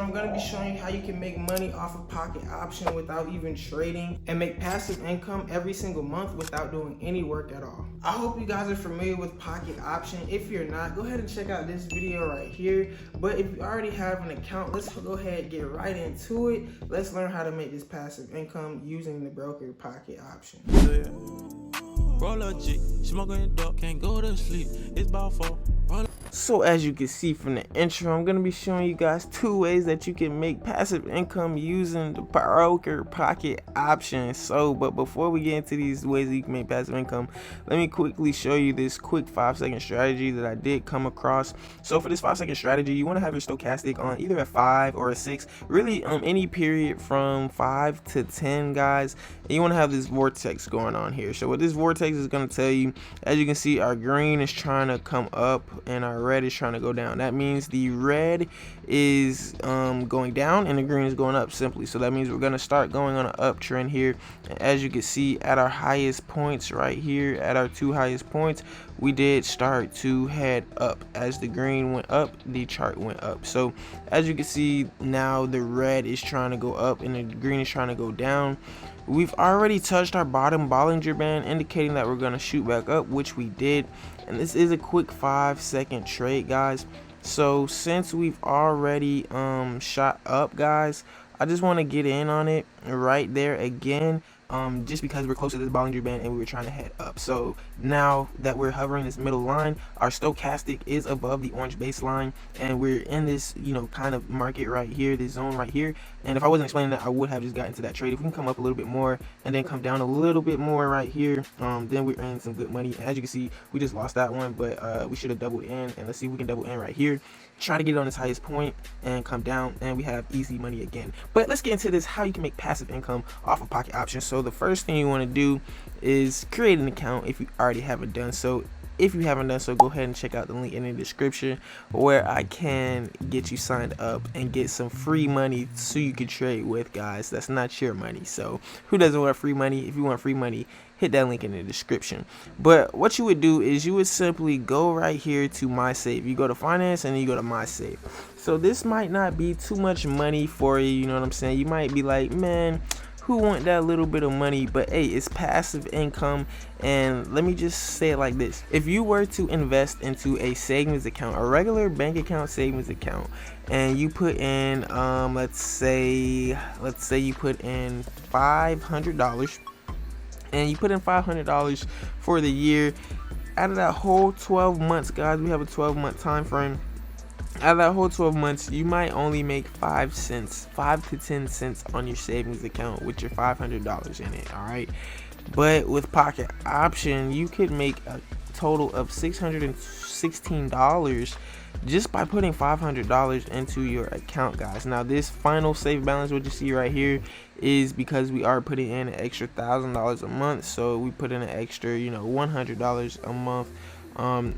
I'm going to be showing you how you can make money off of Pocket Option without even trading and make passive income every single month without doing any work at all. I hope you guys are familiar with Pocket Option. If you're not, go ahead and check out this video right here. But if you already have an account, let's go ahead and get right into it. Let's learn how to make this passive income using the broker Pocket Option. Roll a G, smoking the dark, can't go to sleep. It's about 4. So as you can see from the intro, I'm going to be showing you guys 2 ways that you can make passive income using the broker Pocket Option. But before we get into these ways that you can make passive income, let me quickly show you this quick 5-second strategy that I did come across. So for this 5-second strategy, you want to have your stochastic on either a 5 or a 6, really any period from 5 to 10, guys. And you want to have this vortex going on here. So what this vortex is going to tell you, as you can see, our green is trying to come up and our red is trying to go down. That means the red is going down and the green is going up, simply. So that means we're going to start going on an uptrend here. And as you can see, at our highest points right here, at our 2 highest points, we did start to head up. As the green went up, the chart went up. So as you can see, now the red is trying to go up and the green is trying to go down. We've already touched our bottom Bollinger Band, indicating that we're going to shoot back up, which we did. And this is a quick 5-second trade, guys. So since we've already shot up, guys, I just want to get in on it right there again. Just because we're close to this Bollinger Band and we were trying to head up. So now that we're hovering this middle line, our stochastic is above the orange baseline and we're in this, kind of market right here, this zone right here. And if I wasn't explaining that, I would have just gotten to that trade. If we can come up a little bit more and then come down a little bit more right here, then we're earning some good money. As you can see, we just lost that one, but we should have doubled in. And let's see if we can double in right here. Try to get it on this highest point and come down, and we have easy money again. But let's get into this, how you can make passive income off of Pocket Option. So the first thing you want to do is create an account if you already haven't done so. If you haven't done so, go ahead and check out the link in the description where I can get you signed up and get some free money so you can trade with, guys. That's not your money. So who doesn't want free money? If you want free money, hit that link in the description. But what you would do is you would simply go right here to My Save. You go to Finance and then you go to My Save. So this might not be too much money for you, you know what I'm saying? You might be like, man, who want that little bit of money? But hey, it's passive income. And let me just say it like this: if you were to invest into a savings account, a regular bank account savings account, and you put in let's say you put in $500, and you put in $500 for the year, out of that whole 12 months, guys, we have a 12-month time frame. Out of that whole 12 months, you might only make 5 to 10 cents on your savings account with your $500 in it. All right, but with Pocket Option, you could make a total of $616 just by putting $500 into your account, guys. Now this final save balance, what you see right here, is because we are putting in an extra $1,000 a month. So we put in an extra, $100 a month.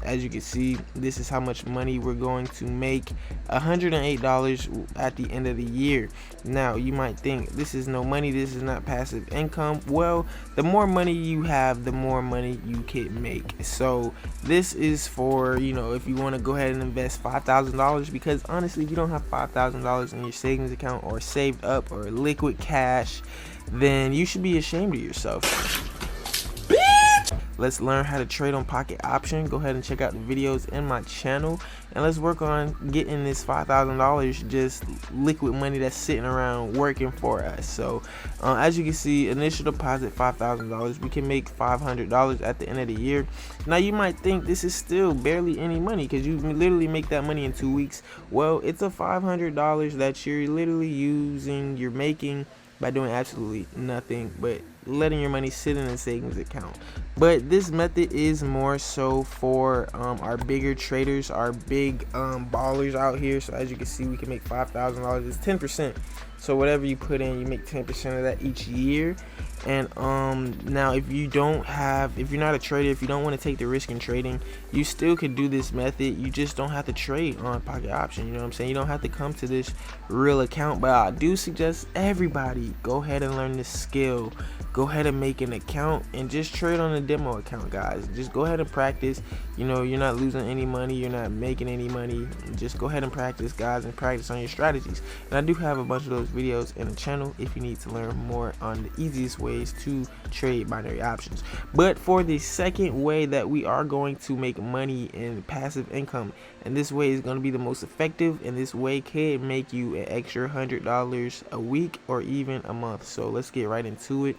As you can see, this is how much money we're going to make, $108 at the end of the year. Now you might think this is no money, this is not passive income. Well, the more money you have, the more money you can make. So this is for, if you want to go ahead and invest $5,000, because honestly, if you don't have $5,000 in your savings account or saved up or liquid cash, then you should be ashamed of yourself. Let's learn how to trade on Pocket Option. Go ahead and check out the videos in my channel, and let's work on getting this $5,000 just liquid money that's sitting around working for us. So as you can see, initial deposit $5,000. We can make $500 at the end of the year. Now you might think this is still barely any money because you literally make that money in 2 weeks. Well, it's a $500 that you're making by doing absolutely nothing but letting your money sit in a savings account. But this method is more so for our bigger traders, our big ballers out here. So as you can see, we can make $5,000. It's 10%. So whatever you put in, you make 10% of that each year. And now if you're not a trader, if you don't want to take the risk in trading, you still could do this method. You just don't have to trade on Pocket Option. You know what I'm saying? You don't have to come to this real account. But I do suggest everybody go ahead and learn this skill, go ahead and make an account and just trade on a demo account, guys. Just go ahead and practice. You know, you're not losing any money, you're not making any money. Just go ahead and practice, guys, and practice on your strategies. And I do have a bunch of those videos in the channel if you need to learn more on the easiest ways to trade binary options. But for the second way that we are going to make money in passive income, and this way is going to be the most effective, and this way could make you an extra $100 a week or even a month. So let's get right into it.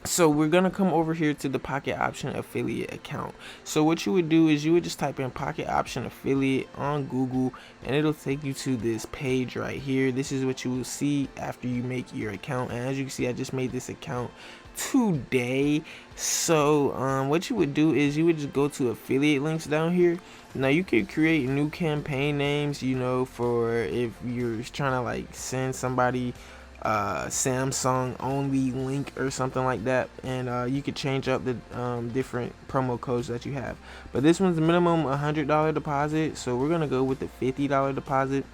So we're gonna come over here to the Pocket Option affiliate account. So what you would do is you would just type in Pocket Option affiliate on Google, and it'll take you to this page right here. This is what you will see after you make your account. And as you can see, I just made this account today. So what you would do is you would just go to affiliate links down here. Now you could create new campaign names, you know, for if you're trying to like send somebody Samsung only link or something like that, and you could change up the different promo codes that you have. But this one's minimum $100 deposit, so we're gonna go with the $50 deposit,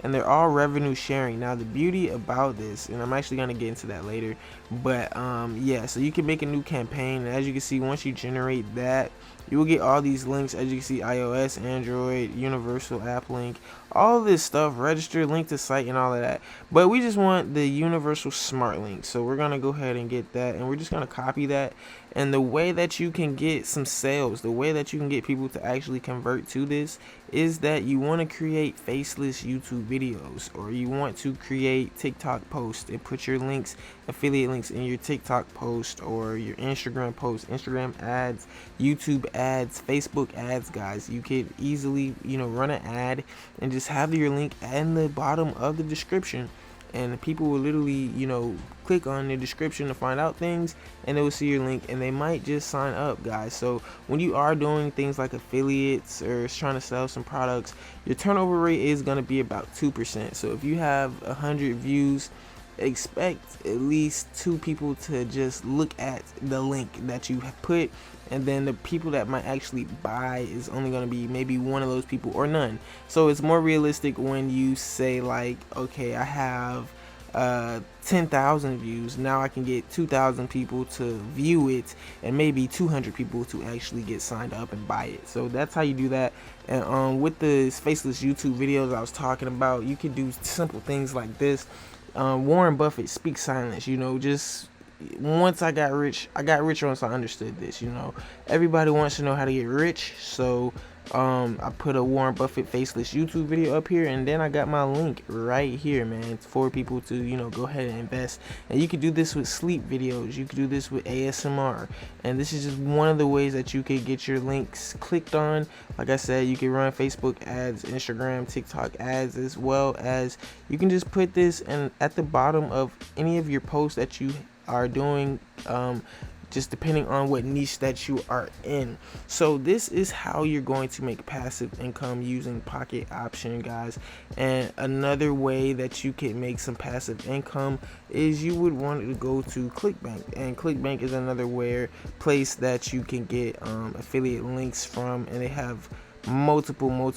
and they're all revenue sharing. Now the beauty about this, and I'm actually gonna get into that later, but yeah, so you can make a new campaign, and as you can see, once you generate that, you will get all these links. As you can see, iOS, Android, universal app link, all this stuff, register, link to site, and all of that. But we just want the universal smart link, so we're gonna go ahead and get that, and we're just gonna copy that. And the way that you can get some sales, the way that you can get people to actually convert to this, is that you want to create faceless YouTube videos, or you want to create TikTok posts and put your links, affiliate links, in your TikTok post or your Instagram post, Instagram ads, YouTube ads, Facebook ads, guys. You could easily, you know, run an ad and just have your link in the bottom of the description, and people will literally, you know, click on the description to find out things, and they will see your link, and they might just sign up, guys. So when you are doing things like affiliates or trying to sell some products, your turnover rate is going to be about 2%. So if you have 100 views, expect at least 2 people to just look at the link that you have put, and then the people that might actually buy is only going to be maybe one of those people or none. So it's more realistic when you say like, okay, I have 10,000 views, now I can get 2,000 people to view it, and maybe 200 people to actually get signed up and buy it. So that's how you do that. And with the faceless YouTube videos I was talking about, you can do simple things like this. Warren Buffett speaks silence, you know, just once I got rich once I understood this, you know. Everybody wants to know how to get rich, so I put a Warren Buffett faceless YouTube video up here, and then I got my link right here, man, for people to, you know, go ahead and invest. And you could do this with sleep videos, you could do this with ASMR, and this is just one of the ways that you could get your links clicked on. Like I said, you can run Facebook ads, Instagram, TikTok ads, as well as you can just put this in at the bottom of any of your posts that you are doing, just depending on what niche that you are in. So this is how you're going to make passive income using Pocket Option, guys. And another way that you can make some passive income is you would want to go to ClickBank, and ClickBank is another place that you can get affiliate links from, and they have multiple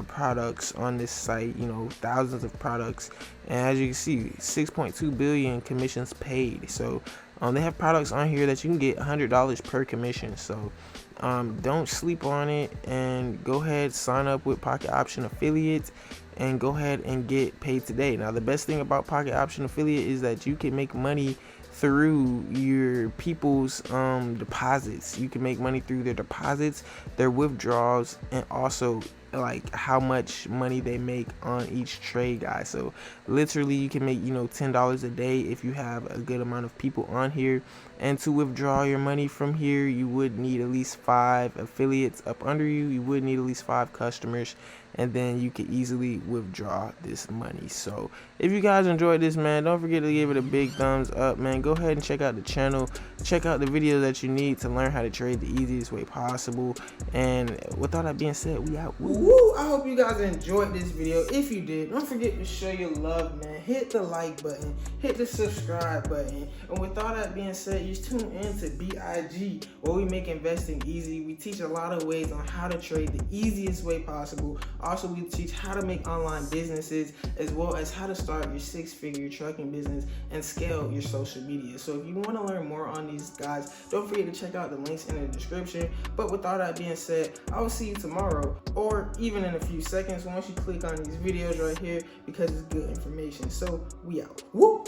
products on this site, you know, thousands of products. And as you can see, 6.2 billion commissions paid. So they have products on here that you can get $100 per commission. So don't sleep on it, and go ahead, sign up with Pocket Option affiliate, and go ahead and get paid today. Now the best thing about Pocket Option affiliate is that you can make money through your people's deposits. You can make money through their deposits, their withdrawals, and also like how much money they make on each trade, guys. So literally you can make, you know, $10 a day if you have a good amount of people on here. And to withdraw your money from here, you would need at least 5 affiliates up under you. You would need at least 5 customers, and then you can easily withdraw this money. So if you guys enjoyed this, man, don't forget to give it a big thumbs up, man. Go ahead and check out the channel, check out the videos that you need to learn how to trade the easiest way possible. And with all that being said, we out. Woo. Woo! I hope you guys enjoyed this video. If you did, don't forget to show your love, man. Hit the like button, hit the subscribe button. And with all that being said, just tune in to BIG, where we make investing easy. We teach a lot of ways on how to trade the easiest way possible. Also, we teach how to make online businesses, as well as how to start your 6-figure trucking business and scale your social media. So if you want to learn more on these guys, don't forget to check out the links in the description. But with all that being said, I will see you tomorrow, or even in a few seconds once you click on these videos right here, because it's good information. So we out. Woo!